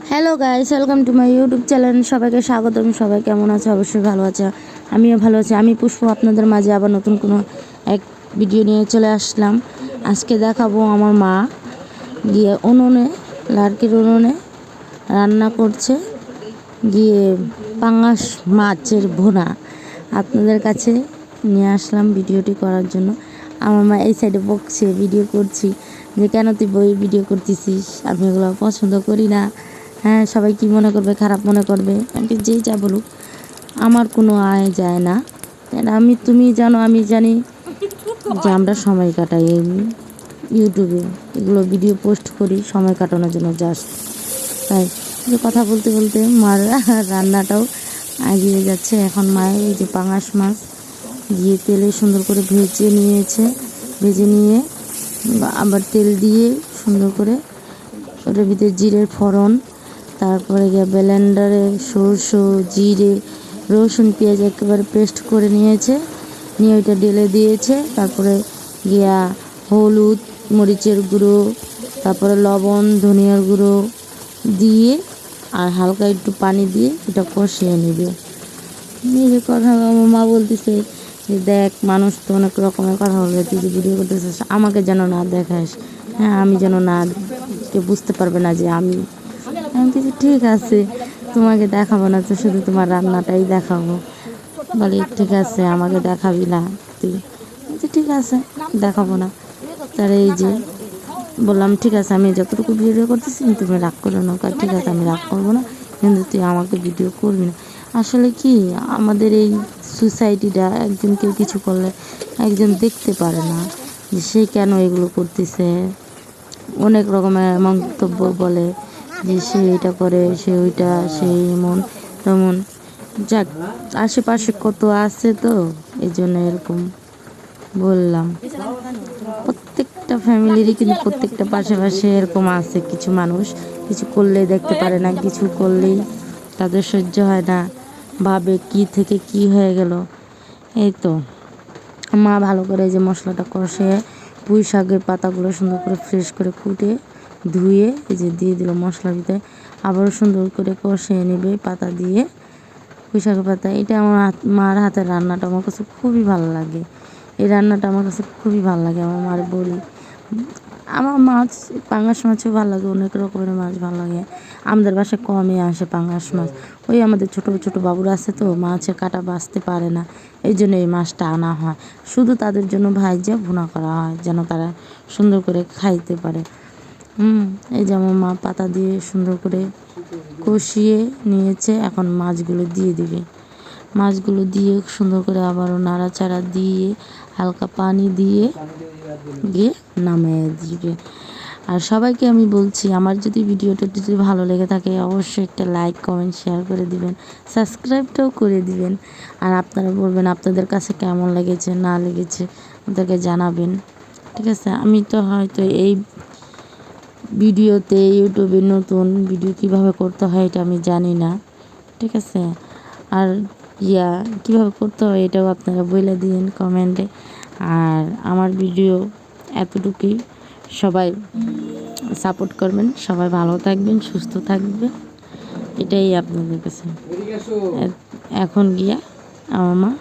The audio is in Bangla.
Hello guys, welcome to my YouTube channel. সবাইকে স্বাগতম। সবাই কেমন আছে? অবশ্যই ভালো আছে, আমিও ভালো আছি। আমি পুষ্প আপনাদের মাঝে আবার নতুন কোনো এক ভিডিও নিয়ে চলে আসলাম। আজকে দেখাবো আমার মা গিয়ে লাড়কির উনুনে রান্না করছে, গিয়ে পাঙাশ মাছের ভুনা। আপনাদের কাছে নিয়ে আসলাম ভিডিওটি করার জন্য। আমার মা এই সাইডে বকছে, ভিডিও করছি যে কেন তুই ভিডিও করতেছিস, আমি এগুলো পছন্দ করি না। হ্যাঁ, সবাই কি মনে করবে, খারাপ মনে করবে, আমি যেই যা বলুক আমার কোনো আয় যায় না। তুমি জানো, আমি জানি যে আমরা সময় কাটাই এই ইউটিউবে, এগুলো ভিডিও পোস্ট করি সময় কাটানোর জন্য জাস্ট। তাই যে কথা বলতে বলতে মার রান্নাটাও এগিয়ে যাচ্ছে। এখন মায়ের এই যে পাঙাশ মাছ গিয়ে তেলে সুন্দর করে ভেজে নিয়েছে, ভেজে নিয়ে আবার তেল দিয়ে সুন্দর করে ওটার ভিতরে জিরের ফোড়ন, তারপরে গিয়ে ব্লেন্ডারে সরষে, জিরে, রসুন, পেঁয়াজ একেবারে পেস্ট করে নিয়েছে, নিয়ে ওইটা ঢেলে দিয়েছে। তারপরে গিয়া হলুদ, মরিচের গুঁড়ো, তারপরে লবণ, ধনিয়ার গুঁড়ো দিয়ে আর হালকা একটু পানি দিয়ে এটা কষিয়ে নেবে। নিজে কথা আমার মা বলতেছে যে দেখ, মানুষ তো অনেক রকমের কথা বলবে, তুই যে ভিডিও করতেছিস আমাকে যেন না দেখাস। হ্যাঁ, আমি যেন না, কেউ বুঝতে পারবে না যে আমি কিছু। ঠিক আছে, তোমাকে দেখাবো না তো, শুধু তোমার রান্নাটাই দেখাবো। বলে ঠিক আছে, আমাকে দেখাবি না তুই? ঠিক আছে, দেখাবো না। তার এই যে বললাম ঠিক আছে, আমি যতটুকু ভিডিও করতেছি তুমি রাগ করো না। ঠিক আছে, আমি রাগ করবো না, কিন্তু তুই আমাকে ভিডিও করবি না। আসলে কি, আমাদের এই সোসাইটিটা একজন কেউ কিছু করলে একজন দেখতে পারে না যে সে কেন এগুলো করতেছে। অনেক রকমের মন্তব্য বলে যে সে এটা করে, সে ওইটা, সে এমন তেমন। যাক, আশেপাশে কত আছে তো, এই জন্য এরকম বললাম। প্রত্যেকটা ফ্যামিলিরই কিন্তু প্রত্যেকটা পাশে এরকম আছে কিছু মানুষ, কিছু করলে দেখতে পারে না, কিছু করলেই তাদের সহ্য হয় না, ভাবে কি থেকে কি হয়ে গেল। এই তো মা ভালো করে যে মশলাটা কষে পুঁই শাকের পাতাগুলো সুন্দর করে ফ্রেশ করে কুটে ধুয়ে এই যে দিয়ে দিল মশলার ভিতরে, আবারও সুন্দর করে কষিয়ে নেবে পাতা দিয়ে, পুঁই শাকের পাতা। এটা আমার মার হাতের রান্নাটা আমার কাছে খুবই ভালো লাগে। এই রান্নাটা আমার কাছে খুবই ভালো লাগে। আমার মার বলি, আমার মাছ পাঙাশ মাছও ভালো লাগে, অনেক রকমের মাছ ভালো লাগে। আমাদের বাসায় কমই আসে পাঙাশ মাছ। ওই আমাদের ছোটো ছোটো বাবুরা আছে তো, মাছের কাটা বাছতে পারে না, এই জন্য এই মাছটা আনা হয়। শুধু তাদের জন্য ভাইজা ভুনা করা হয়, যেন তারা সুন্দর করে খাইতে পারে। এই যে আমার মা পাতা দিয়ে সুন্দর করে কষিয়ে নিয়েছে, এখন মাছগুলো দিয়ে দিবে। মাছগুলো দিয়ে সুন্দর করে আবারও নাড়াচাড়া দিয়ে হালকা পানি দিয়ে গিয়ে নামিয়ে দিবে। আর সবাইকে আমি বলছি, আমার যদি ভিডিওটা যদি ভালো লেগে থাকে অবশ্যই একটা লাইক, কমেন্ট, শেয়ার করে দিবেন, সাবস্ক্রাইবটাও করে দিবেন। আর আপনারা বলবেন আপনাদের কাছে কেমন লেগেছে না লেগেছে, ওদেরকে জানাবেন। ঠিক আছে, আমি তো হয়তো এই ভিডিওতে ইউটিউবে নতুন ভিডিও কিভাবে করতে হয় এটা আমি জানি না। ঠিক আছে, আর কীভাবে করতে হয় এটাও আপনারা বলে দিন কমেন্টে। আর আমার ভিডিও এতটুকুই, সবাই সাপোর্ট করবেন, সবাই ভালো থাকবেন, সুস্থ থাকবেন, এটাই আপনাদের কাছে। এখন গিয়া আমার মা